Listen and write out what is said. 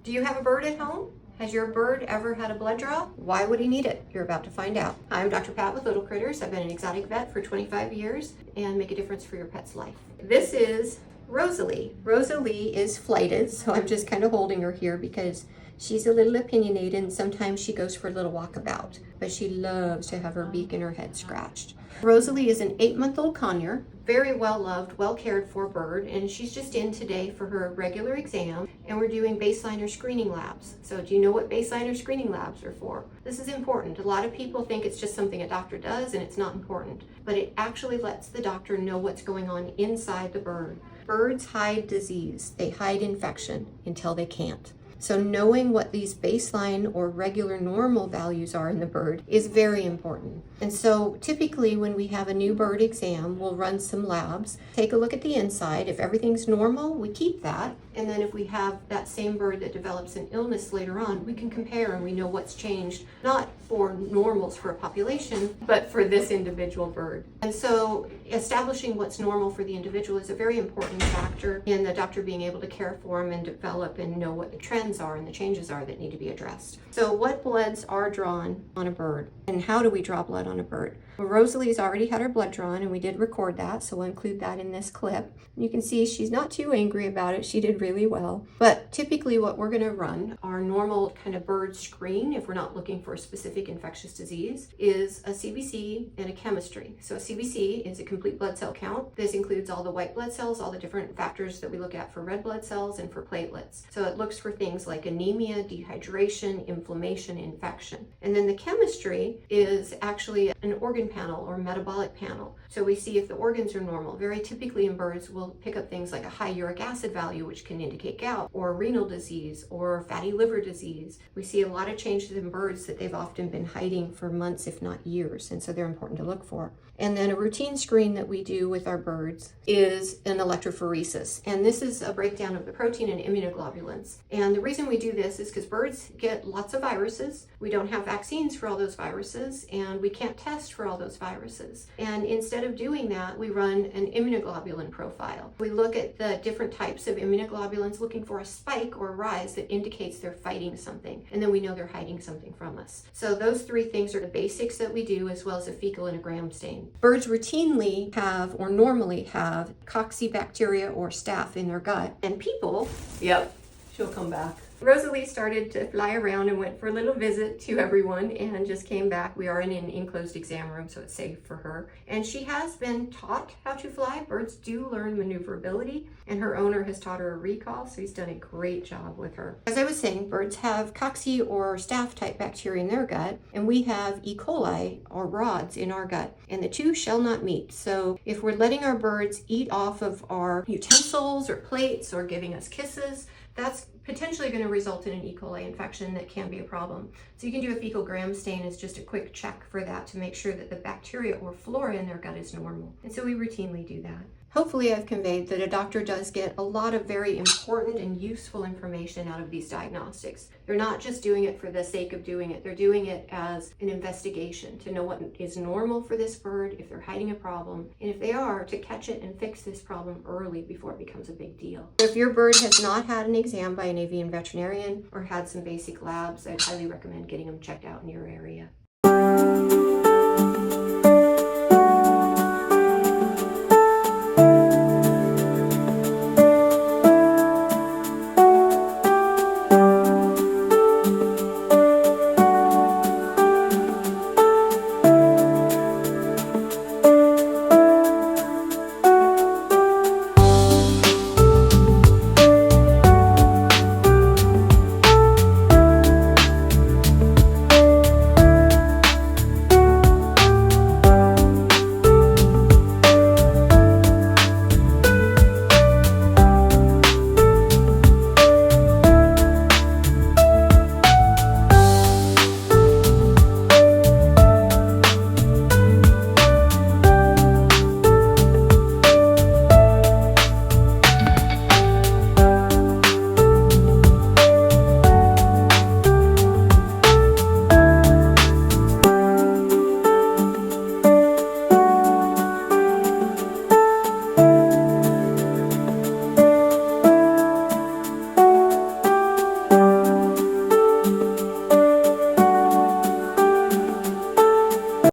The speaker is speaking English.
Do you have a bird at home? Has your bird ever had a blood draw? Why would he need it? You're about to find out. I'm Dr. Pat with Little Critters. I've been an exotic vet for 25 years and make a difference for your pet's life. This is Rosalie. Rosalie is flighted, so I'm just kind of holding her here because she's a little opinionated and sometimes she goes for a little walkabout, but she loves to have her beak and her head scratched. Rosalie is an 8-month-old conure, very well loved, well cared for bird, and she's just in today for her regular exam, and we're doing baseline or screening labs. So do you know what baseline or screening labs are for? This is important. A lot of people think it's just something a doctor does and it's not important, but it actually lets the doctor know what's going on inside the bird. Birds hide disease. They hide infection until they can't. So knowing what these baseline or regular normal values are in the bird is very important. And so typically when we have a new bird exam, we'll run some labs, take a look at the inside. If everything's normal, we keep that. And then if we have that same bird that develops an illness later on, we can compare and we know what's changed, not for normals for a population, but for this individual bird. And so establishing what's normal for the individual is a very important factor in the doctor being able to care for them and develop and know what the trends are and the changes are that need to be addressed. So what bloods are drawn on a bird and how do we draw blood on a bird? Well, Rosalie's already had her blood drawn and we did record that, so we'll include that in this clip. You can see she's not too angry about it. She did really well. But typically what we're going to run, our normal kind of bird screen, if we're not looking for a specific infectious disease, is a CBC and a chemistry. So a CBC is a complete blood cell count. This includes all the white blood cells, all the different factors that we look at for red blood cells and for platelets. So it looks for things like anemia, dehydration, inflammation, infection. And then the chemistry is actually an organ panel or metabolic panel. So we see if the organs are normal. Very typically in birds, we'll pick up things like a high uric acid value, which can indicate gout or renal disease or fatty liver disease. We see a lot of changes in birds that they've often been hiding for months, if not years, and so they're important to look for. And then a routine screen that we do with our birds is an electrophoresis. And this is a breakdown of the protein and immunoglobulins. And the reason we do this is because birds get lots of viruses. We don't have vaccines for all those viruses, and we can't test for all those viruses. And instead of doing that, we run an immunoglobulin profile. We look at the different types of immunoglobulins looking for a spike or a rise that indicates they're fighting something. And then we know they're hiding something from us. So those three things are the basics that we do, as well as a fecal and a gram stain. Birds routinely have or normally have coccibacteria or staph in their gut. And people, yep, she'll come back. Rosalie started to fly around and went for a little visit to everyone and just came back. We are in an enclosed exam room, so it's safe for her. And she has been taught how to fly. Birds do learn maneuverability, and her owner has taught her a recall, so he's done a great job with her. As I was saying, birds have cocci or staph type bacteria in their gut, and we have E. coli or rods in our gut, and the two shall not meet. So if we're letting our birds eat off of our utensils or plates or giving us kisses, that's potentially going to result in an E. coli infection that can be a problem. So you can do a fecal gram stain as just a quick check for that to make sure that the bacteria or flora in their gut is normal. And so we routinely do that. Hopefully I've conveyed that a doctor does get a lot of very important and useful information out of these diagnostics. They're not just doing it for the sake of doing it. They're doing it as an investigation to know what is normal for this bird, if they're hiding a problem, and if they are, to catch it and fix this problem early before it becomes a big deal. If your bird has not had an exam by an avian veterinarian or had some basic labs, I'd highly recommend getting them checked out in your area.